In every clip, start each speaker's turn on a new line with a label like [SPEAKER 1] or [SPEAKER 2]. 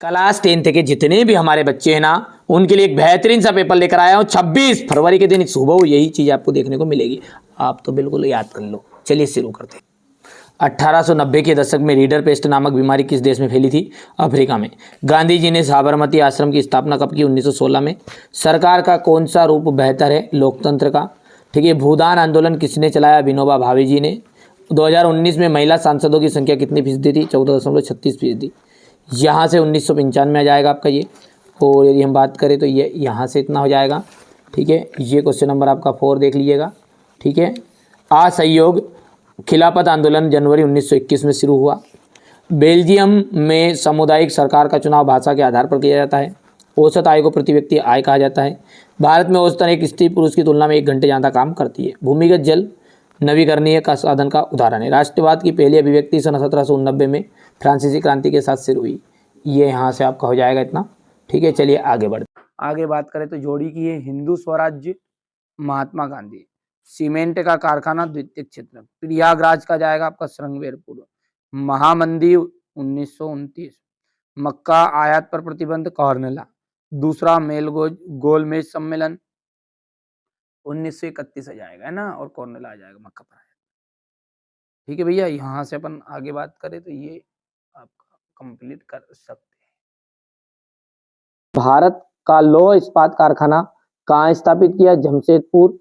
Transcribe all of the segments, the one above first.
[SPEAKER 1] Class 10 के जितने भी हमारे बच्चे हैं ना, उनके लिए एक बेहतरीन सा पेपर लेकर आया हूँ। 26 फरवरी के दिन सुबह यही चीज़ आपको देखने को मिलेगी। आप तो बिल्कुल याद कर लो। चलिए शुरू करते हैं। 1890 के दशक में रीडर पेस्ट नामक बीमारी किस देश में फैली थी? अफ्रीका में। गांधी जी ने साबरमती आश्रम की स्थापना कब की? 1916 में। सरकार का कौन सा रूप बेहतर है? लोकतंत्र का। ठीक है। भूदान आंदोलन किसने चलाया? विनोबा भावे जी ने। 2019 में महिला सांसदों की संख्या कितनी फीसदी थी? 14.36%। यहाँ से 1995 आ जाएगा आपका ये। और यदि हम बात करें तो ये यहाँ से इतना हो जाएगा। ठीक है। ये क्वेश्चन नंबर आपका 4 देख लीजिएगा। ठीक है। असहयोग खिलाफत आंदोलन जनवरी 1921 में शुरू हुआ। बेल्जियम में सामुदायिक सरकार का चुनाव भाषा के आधार पर किया जाता है। औसत आय को प्रति व्यक्ति आय कहा जाता है। भारत में औसतन एक स्त्री पुरुष की तुलना में 1 घंटे ज़्यादा काम करती है। भूमिगत जल नवीकरणीय का साधन का उदाहरण है। राष्ट्रवाद की पहली अभिव्यक्ति सन 1789 में फ्रांसीसी क्रांति के साथ शुरू हुई। ये यहाँ से आपका हो जाएगा इतना। ठीक है। चलिए आगे बढ़ते। आगे बात करें तो जोड़ी की है हिंदू स्वराज्य, महात्मा गांधी। सीमेंट का कारखाना द्वितीयक क्षेत्र। प्रयागराज का जाएगा आपका श्रृंगेरपुर। महामंदी 1929। मक्का आयात पर प्रतिबंध कॉर्नेला। दूसरा गोलमेज सम्मेलन 1931 आ जाएगा, है ना। और कॉर्नेला आ जाएगा मक्का पर। ठीक है भैया। यहाँ से अपन आगे बात करें तो ये आपका कंप्लीट कर सकते हैं। भारत का लौह इस्पात कारखाना कहाँ स्थापित किया? जमशेदपुर।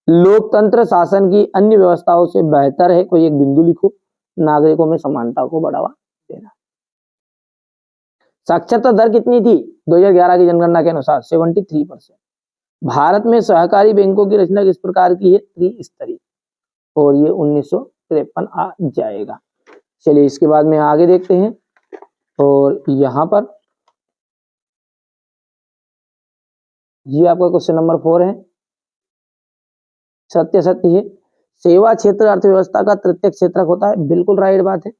[SPEAKER 1] लोकतंत्र शासन की अन्य व्यवस्थाओं से बेहतर है? कोई एक बिंदु लिखो। नागरिकों में समानता को बढ़ावा देना। साक्षरता दर कितनी थी 2011 की जनगणना के अनुसार? 73%। भारत में सहकारी बैंकों की रचना किस प्रकार की है? त्रिस्तरीय। और ये 1953 आ जाएगा। चलिए इसके बाद में आगे देखते हैं। और यहाँ पर ये आपका क्वेश्चन नंबर 4 है। सत्य सत्य है। सेवा क्षेत्र अर्थव्यवस्था का तृतीयक क्षेत्रक होता है। बिल्कुल राइट बात है।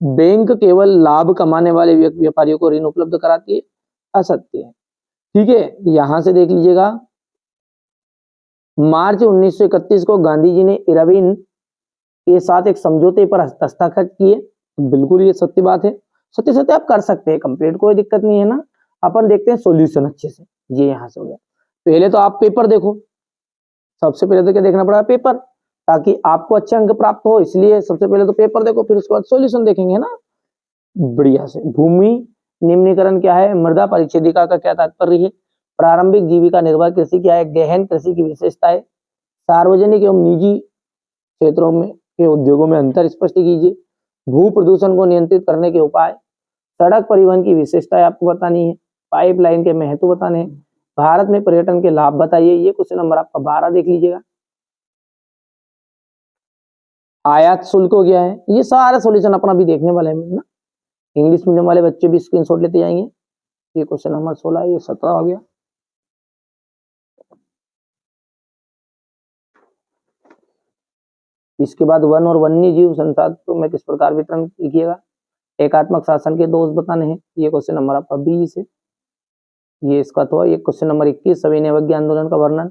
[SPEAKER 1] बैंक केवल लाभ कमाने वाले व्यापारियों को ऋण उपलब्ध कराती है। असत्य है। ठीक है। यहां से देख लीजिएगा। मार्च 1931 को गांधी जी ने इरविन के साथ एक समझौते पर हस्ताक्षर किए। बिल्कुल ये सत्य बात है। सत्य सत्य आप कर सकते हैं कंप्लीट, कोई दिक्कत नहीं है ना। अपन देखते हैं सॉल्यूशन अच्छे से। ये यहां से हो गया। पहले तो आप पेपर देखो। सबसे पहले तो क्या देखना पड़ा? पेपर, ताकि आपको अच्छे अंक प्राप्त हो। इसलिए सबसे पहले तो पेपर देखो, फिर उसके बाद सॉल्यूशन देखेंगे ना। बढ़िया से। भूमि निम्नीकरण क्या है? मृदा परिच्छेदिका का क्या तात्पर्य है? प्रारंभिक जीविका निर्भर कृषि क्या है? गहन कृषि की विशेषता है। सार्वजनिक एवं निजी क्षेत्रों में के उद्योगों में अंतर स्पष्ट कीजिए। भू प्रदूषण को नियंत्रित करने के उपाय। सड़क परिवहन की विशेषताएं आपको बतानी है। पाइपलाइन के महत्व बताने हैं। भारत में पर्यटन के लाभ बताइए। ये क्वेश्चन नंबर आपका 12 देख लीजिएगा। आयात शुल्क हो गया है। ये सारा सॉल्यूशन अपना भी देखने वाले हैं ना। इंग्लिश मीडियम वाले बच्चे भी स्क्रीनशॉट लेते जाएंगे। ये क्वेश्चन नंबर 16 है। ये 17 हो गया। इसके बाद वन और वन्य जीव संसाधनों में किस प्रकार वितरण कीजिएगा? एकात्मक शासन के दोष बताने हैं। ये क्वेश्चन नंबर आपका 20 है। ये इसका तो ये क्वेश्चन नंबर 21 सविनय अवज्ञा आंदोलन का वर्णन।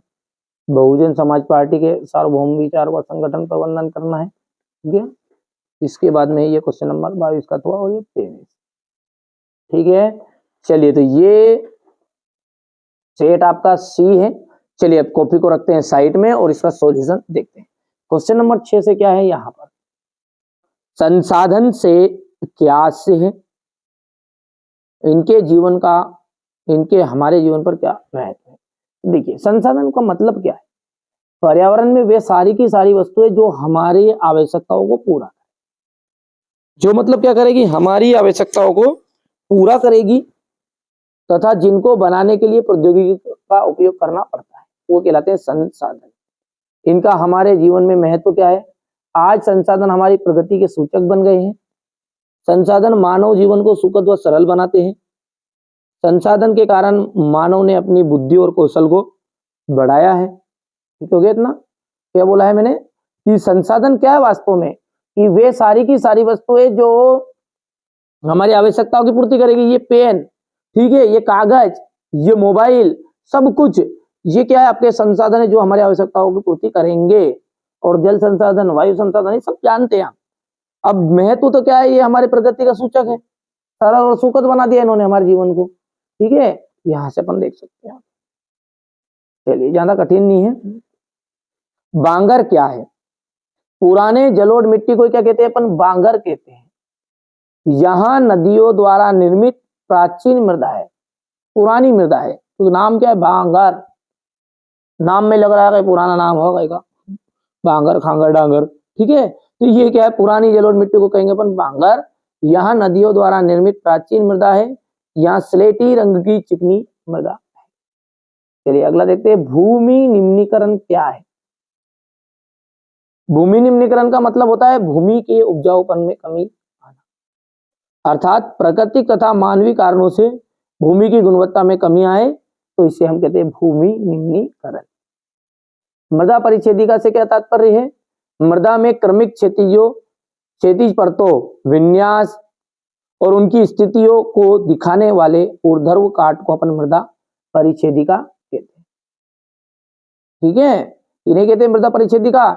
[SPEAKER 1] बहुजन समाज पार्टी के सार्वभौम विचार व संगठन का वर्णन करना है। ठीक है। इसके बाद में ये क्वेश्चन नंबर 22 का तो और ये 23। ठीक है। चलिए तो ये सेट आपका सी है। चलिए अब कॉपी को रखते हैं साइड में और इसका सॉल्यूशन देखते हैं। क्वेश्चन नंबर 6 से क्या है? यहाँ पर संसाधन से क्या से है? इनके हमारे जीवन पर क्या महत्व है? देखिए संसाधन का मतलब क्या है? पर्यावरण में वे सारी की सारी वस्तुएं जो हमारी आवश्यकताओं को पूरा जो मतलब क्या करेगी? हमारी आवश्यकताओं को पूरा करेगी तथा जिनको बनाने के लिए प्रौद्योगिकी का उपयोग करना पड़ता है, वो कहलाते हैं संसाधन। इनका हमारे जीवन में महत्व क्या है? आज संसाधन हमारी प्रगति के सूचक बन गए हैं। संसाधन मानव जीवन को सुखद व सरल बनाते हैं। संसाधन के कारण मानव ने अपनी बुद्धि और कौशल को बढ़ाया है। ठीक हो गया इतना? क्या बोला है मैंने कि संसाधन क्या है वास्तव में? कि वे सारी की सारी वस्तुएं जो हमारी आवश्यकताओं की पूर्ति करेगी। ये पेन, ठीक है, ये कागज, ये मोबाइल, सब कुछ ये क्या है? आपके संसाधन है जो हमारी आवश्यकताओं की पूर्ति करेंगे। और जल संसाधन, वायु संसाधन, ये सब जानते हैं आप। अब महत्व तो क्या है? ये हमारी प्रगति का सूचक है। सरल और सुखद बना दिया इन्होंने हमारे जीवन को। ठीक है, यहां से अपन देख सकते हैं। चलिए, ज्यादा कठिन नहीं है। बांगर क्या है? पुराने जलोढ़ मिट्टी को क्या कहते हैं अपन? बांगर कहते हैं। यहां नदियों द्वारा निर्मित प्राचीन मृदा है, पुरानी मृदा है, तो नाम क्या है? बांगर। नाम में लग रहा है कि पुराना नाम होगा, बांगर खांगर डांगर। ठीक है, तो ये क्या है? पुरानी जलोढ़ मिट्टी को कहेंगे अपन बांगर। यहाँ नदियों द्वारा निर्मित प्राचीन मृदा है, यहाँ स्लेटी रंग की चिकनी मृदा है। चलिए अगला देखते हैं, भूमि निम्नीकरण क्या है? भूमि निम्नीकरण का मतलब होता है भूमि के उपजाऊपन में कमी आना, अर्थात प्राकृतिक तथा मानवीय कारणों से भूमि की गुणवत्ता में कमी आए तो इसे हम कहते हैं भूमि निम्नीकरण। मृदा परिच्छेदिका से क्या तात्पर्य है? मृदा में क्रमिक क्षैतिज परतों, विन्यास और उनकी स्थितियों को दिखाने वाले ऊर्ध्व काट को अपन मृदा परिच्छेदिका कहते हैं। ठीक है, इन्हें कहते हैं मृदा परिच्छेदिका,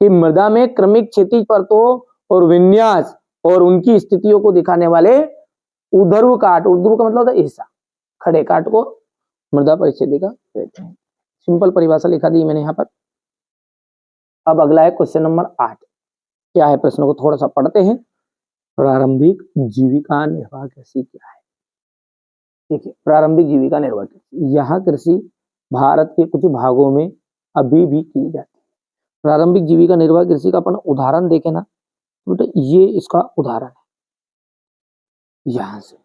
[SPEAKER 1] कि मृदा में क्रमिक क्षैतिज परतों और विन्यास और उनकी स्थितियों को दिखाने वाले ऊर्ध्व काट, ऊर्ध्व का मतलब होता है हिस्सा, खड़े काट को मृदा परिच्छेदिका कहते हैं। सिंपल परिभाषा लिखा दी मैंने यहाँ पर। अब अगला है क्वेश्चन नंबर 8। क्या है प्रश्न को थोड़ा सा पढ़ते हैं। प्रारंभिक जीविका निर्वाह कृषि क्या है? देखिए, प्रारंभिक जीविका निर्वाह कृषि, यहाँ कृषि भारत के कुछ भागों में अभी भी की जाती है। प्रारंभिक जीविका निर्वाह कृषि का अपन उदाहरण देखें ना, तो ये इसका उदाहरण है। यहाँ से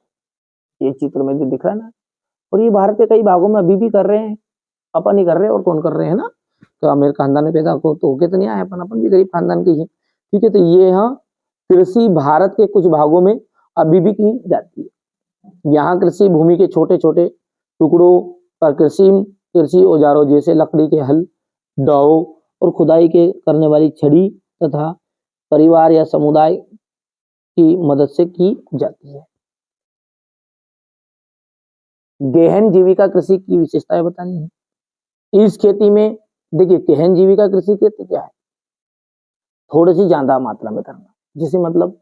[SPEAKER 1] ये चित्र में जो दिख रहा है ना, और ये भारत के कई भागों में अभी भी कर रहे हैं। अपन ही कर रहे हैं, और कौन कर रहे हैं ना? तो अमीर खानदान में पैदा हो तो होके तो नहीं आए अपन भी गरीब खानदान के ही। ठीक है, तो ये यहाँ कृषि भारत के कुछ भागों में अभी भी की जाती है। यहाँ कृषि भूमि के छोटे छोटे टुकड़ों पर कृषि औजारों जैसे लकड़ी के हल, दाव और खुदाई के करने वाली छड़ी तथा परिवार या समुदाय की मदद से की जाती है। गहन जीविका कृषि की विशेषताएं बतानी है। इस खेती में देखिए, गहन जीविका कृषि खेती क्या है? थोड़ी सी ज्यादा मात्रा में करना, जिसे मतलब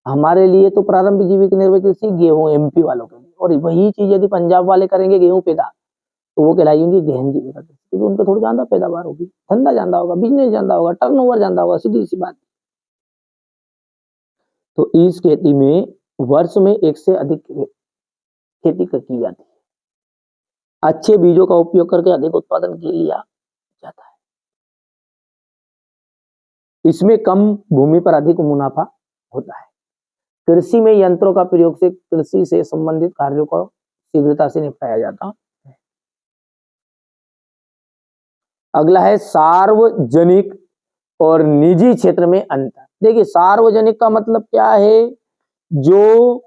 [SPEAKER 1] हमारे लिए तो प्रारंभिक जीविका निर्वाह कृषि गेहूं एमपी वालों के लिए, और वही चीज यदि पंजाब वाले करेंगे गेहूं पैदा, तो वो कहलाएंगे गहन जीविका कृषि, क्योंकि उनका थोड़ी ज्यादा पैदावार होगी, धंधा ज्यादा होगा, बिजनेस ज्यादा होगा, टर्नओवर ज्यादा होगा, सीधी सी बात। तो इस खेती में वर्ष में एक से अधिक खेती की जाती है। अच्छे बीजों का उपयोग करके अधिक उत्पादन लिया जाता है। इसमें कम भूमि पर अधिक मुनाफा होता है। कृषि में यंत्रों का प्रयोग से कृषि से संबंधित कार्यों को शीघ्रता से निपटाया जाता है। अगला है सार्वजनिक और निजी क्षेत्र में अंतर। देखिए, सार्वजनिक का मतलब क्या है? जो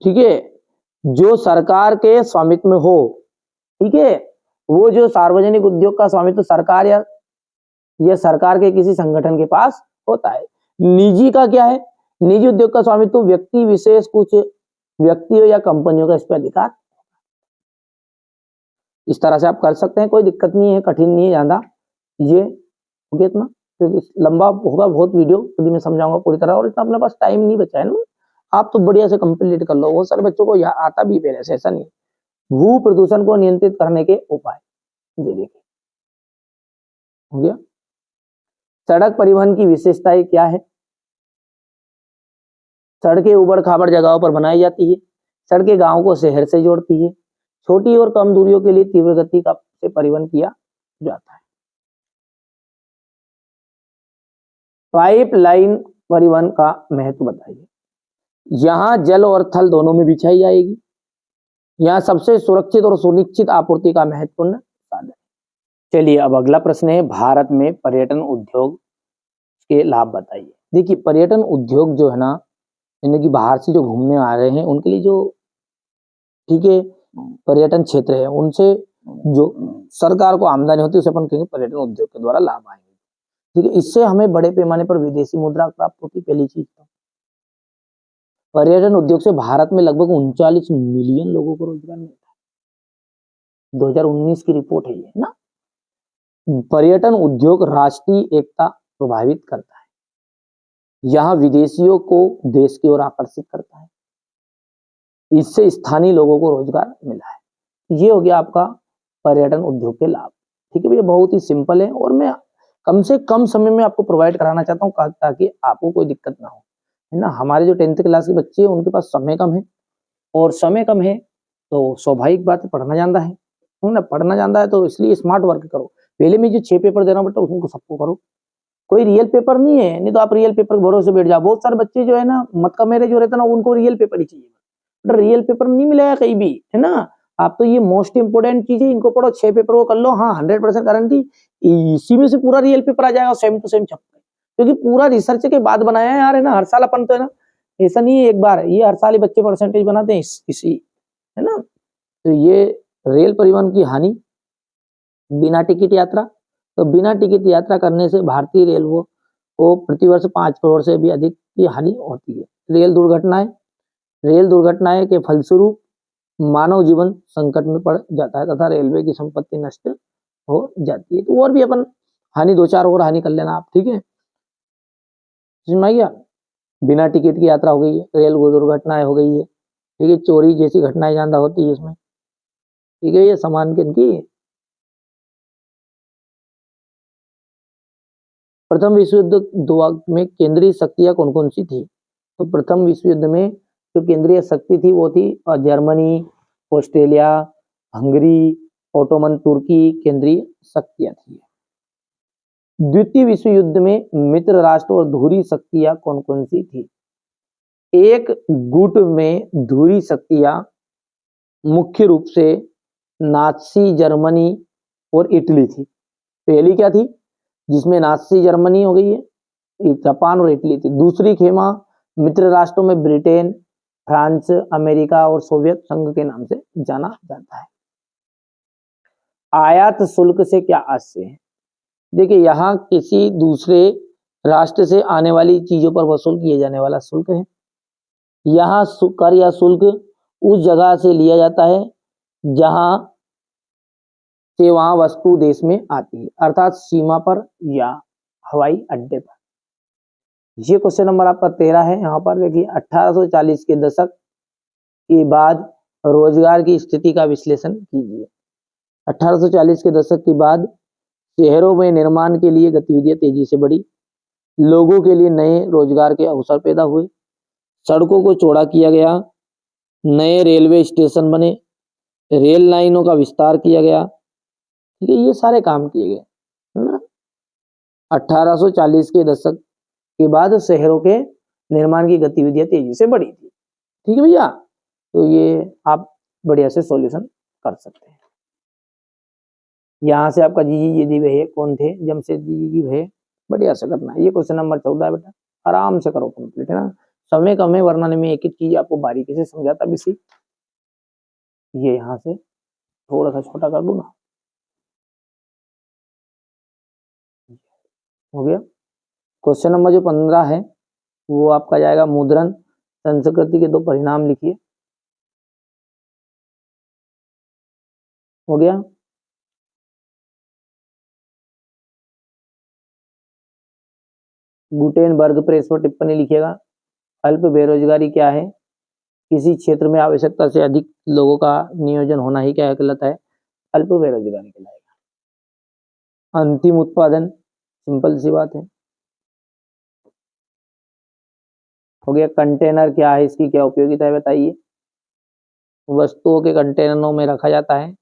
[SPEAKER 1] ठीक है, जो सरकार के स्वामित्व में हो। ठीक है, वो जो सार्वजनिक उद्योग का स्वामित्व सरकार या सरकार के किसी संगठन के पास होता है। निजी का क्या है? निजी उद्योग का स्वामित्व व्यक्ति विशेष, कुछ व्यक्तियों या कंपनियों का इस पर अधिकार। इस तरह से आप कर सकते हैं, कोई दिक्कत नहीं है, कठिन नहीं है ज्यादा। ये हो गया इतना, क्योंकि लंबा होगा बहुत वीडियो, यदि मैं समझाऊंगा पूरी तरह, और इतना अपने पास टाइम नहीं बचा है ना। आप तो बढ़िया से कंप्लीट कर लो, बहुत सारे बच्चों को यह आता भी पहले से, ऐसा नहीं। भू प्रदूषण को नियंत्रित करने के उपाय, ये देखिए हो गया। सड़क परिवहन की विशेषताएं क्या है? सड़कें उबड़ खाबड़ जगहों पर बनाई जाती है। सड़कें गांव को शहर से जोड़ती है। छोटी और कम दूरियों के लिए तीव्र गति का से परिवहन किया जाता है। पाइपलाइन परिवहन का महत्व बताइए। यहाँ जल और थल दोनों में बिछाई जाएगी। यहाँ सबसे सुरक्षित और सुनिश्चित आपूर्ति का महत्वपूर्ण साधन। चलिए, अब अगला प्रश्न है, भारत में पर्यटन उद्योग के लाभ बताइए। देखिए, पर्यटन उद्योग जो है ना, यानी कि बाहर से जो घूमने आ रहे हैं उनके लिए जो ठीक है पर्यटन क्षेत्र है, उनसे जो सरकार को आमदनी होती है उसे अपन कहेंगे पर्यटन उद्योग के द्वारा लाभ आएंगे। ठीक है, इससे हमें बड़े पैमाने पर विदेशी मुद्रा प्राप्त होती। पहली चीज, पर्यटन उद्योग से भारत में लगभग 39 मिलियन लोगों को रोजगार मिलता है। 2019 की रिपोर्ट है ये ना। पर्यटन उद्योग राष्ट्रीय एकता प्रभावित करता है। यहाँ विदेशियों को देश की ओर आकर्षित करता है, इससे स्थानीय लोगों को रोजगार मिला है। ये हो गया आपका पर्यटन उद्योग के लाभ। ठीक है भैया, बहुत ही सिंपल है और मैं कम से कम समय में आपको प्रोवाइड कराना चाहता हूँ ताकि आपको कोई दिक्कत ना हो, है ना। हमारे जो 10th क्लास के बच्चे हैं उनके पास समय कम है, और समय कम है तो स्वाभाविक बात है पढ़ना जानता है ना। पढ़ना जानता है तो इसलिए स्मार्ट वर्क करो। पहले में जो 6 पेपर दे रहा हूँ बेटा उनको सबको करो, कोई रियल पेपर नहीं है, नहीं तो आप रियल पेपर के भरोसे बैठ जाओ। बहुत सारे बच्चे जो है ना मत का मेरे जो रहता है ना उनको रियल पेपर ही चाहिए, बट रियल पेपर नहीं मिलेगा कहीं भी, है ना। आप तो ये मोस्ट इंपोर्टेंट चीज है, इनको पढ़ो, 6 पेपर को कर लो, हाँ 100% गारंटी इसी में से पूरा रियल पेपर आ जाएगा सेम टू सेम छपकर, क्योंकि पूरा रिसर्च के बाद बनाया है यार, है ना। हर साल अपन तो है ना, ऐसा नहीं है एक बार, ये हर साल ही बच्चे परसेंटेज बनाते हैं इसी, है ना। तो ये रेल परिवहन की हानि, बिना टिकट यात्रा, तो बिना टिकट यात्रा करने से भारतीय रेलवे को प्रतिवर्ष 5 करोड़ से भी अधिक की हानि होती है। रेल दुर्घटनाएं के फलस्वरूप मानव जीवन संकट में पड़ जाता है तथा रेलवे की संपत्ति नष्ट हो जाती है। तो और भी अपन हानि 2-4 और हानि कर लेना आप, ठीक है। समझ में आ गया। बिना टिकट की यात्रा हो गई है, रेल दुर्घटनाएं हो गई है, ठीक है, चोरी जैसी घटनाएं ज्यादा होती है इसमें, ठीक है। ये सामान की प्रथम विश्व युद्ध में केंद्रीय शक्तियां कौन कौन सी थी? तो प्रथम विश्व युद्ध में जो केंद्रीय शक्ति थी वो थी जर्मनी, ऑस्ट्रेलिया, हंगरी, ओटोमन तुर्की केंद्रीय शक्तियां थी। द्वितीय विश्व युद्ध में मित्र राष्ट्र और धुरी शक्तियां कौन कौन सी थी? एक गुट में धुरी शक्तियां मुख्य रूप से नाजी जर्मनी और इटली थी। पहली क्या थी जिसमें नाजी जर्मनी हो गई है, जापान और इटली थी। दूसरी खेमा मित्र राष्ट्रों में ब्रिटेन, फ्रांस, अमेरिका और सोवियत संघ के नाम से जाना जाता है। आयात शुल्क से क्या आशय है? देखिए यहाँ किसी दूसरे राष्ट्र से आने वाली चीजों पर वसूल किए जाने वाला शुल्क है। यहाँ कर या शुल्क उस जगह से लिया जाता है जहां से वहां वस्तु देश में आती है, अर्थात सीमा पर या हवाई अड्डे पर। ये क्वेश्चन नंबर आपका 13 है। यहाँ पर देखिए 1840 के दशक के बाद रोजगार की स्थिति का विश्लेषण कीजिए। 1840 के दशक के बाद शहरों में निर्माण के लिए गतिविधियां तेजी से बढ़ी, लोगों के लिए नए रोजगार के अवसर पैदा हुए, सड़कों को चौड़ा किया गया, नए रेलवे स्टेशन बने, रेल लाइनों का विस्तार किया गया, ठीक है। ये सारे काम किए गए, है ना। 1840 के दशक के बाद शहरों के निर्माण की गतिविधियां तेजी से बढ़ी थी, ठीक है भैया। तो ये आप बढ़िया से सॉल्यूशन कर सकते हैं। यहाँ से आपका जी भैया कौन थे? जमशेदजी जी भैया, बढ़िया से करना है। ये क्वेश्चन नंबर 14 है बेटा, आराम से करो कंप्लीट, है ना। समय कम है वरना मैं एक एक चीज आपको बारीकी से समझाता भी सी। ये यहाँ से थोड़ा सा छोटा कर दूं ना, हो गया। क्वेश्चन नंबर जो 15 है वो आपका जाएगा मुद्रण संस्कृति के 2 परिणाम लिखिए, हो गया। गुटेनबर्ग प्रेस पर टिप्पणी लिखिएगा। अल्प बेरोजगारी क्या है? किसी क्षेत्र में आवश्यकता से अधिक लोगों का नियोजन होना ही क्या कहलाता है? अल्प बेरोजगारी कहलाएगा। अंतिम उत्पादन, सिंपल सी बात है, हो गया। कंटेनर क्या है, इसकी क्या उपयोगिता है बताइए? वस्तुओं के कंटेनरों में रखा जाता है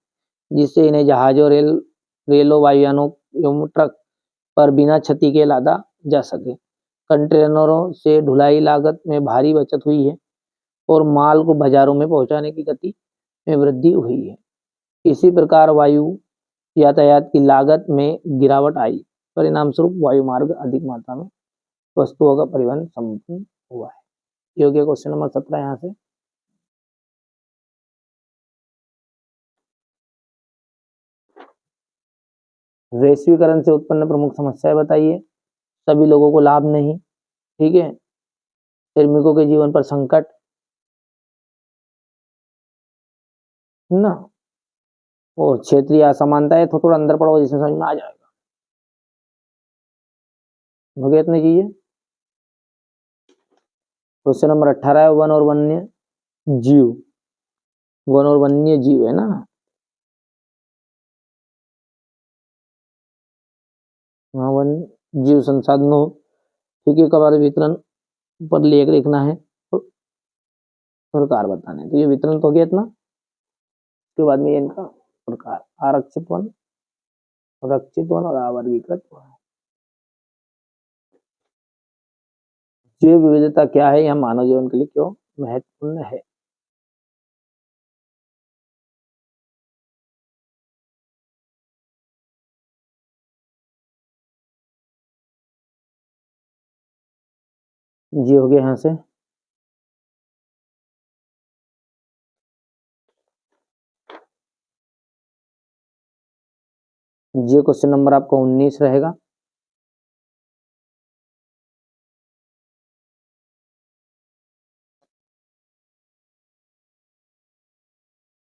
[SPEAKER 1] जिससे इन्हें जहाजों, रेलों, वायुयानों एवं ट्रक पर बिना क्षति के लादा जा सके। कंटेनरों से ढुलाई लागत में भारी बचत हुई है और माल को बाजारों में पहुंचाने की गति में वृद्धि हुई है। इसी प्रकार वायु यातायात की लागत में गिरावट आई, परिणाम स्वरूप वायु मार्ग अधिक मात्रा में वस्तुओं का परिवहन संभव हुआ है। ये हो गया क्वेश्चन नंबर 17। यहाँ से वैश्वीकरण से उत्पन्न प्रमुख समस्याएं बताइए। सभी लोगों को लाभ नहीं, ठीक है। श्रमिकों के जीवन पर संकट, ना, और क्षेत्रीय असमानताएं। तो थोड़ा अंदर पढ़ो जिसमें समझ में आ जाएगा, हो गया इतनी चीजें। क्वेश्चन नंबर 18 है वन और वन्य जीव, वन और वन्य जीव है ना। हाँ वन जीव संसाधनों ठीक है का वितरण पर लेख लिखना है और प्रकार बताना है। तो ये वितरण तो हो गया इतना, उसके बाद में ये इनका प्रकार आरक्षित वन, रक्षित वन और अवर्गीकृत वन। जैव विविधता क्या है, यह मानव जीवन के लिए क्यों महत्वपूर्ण है। ये हो गया यहाँ से। ये क्वेश्चन नंबर आपका 19 रहेगा।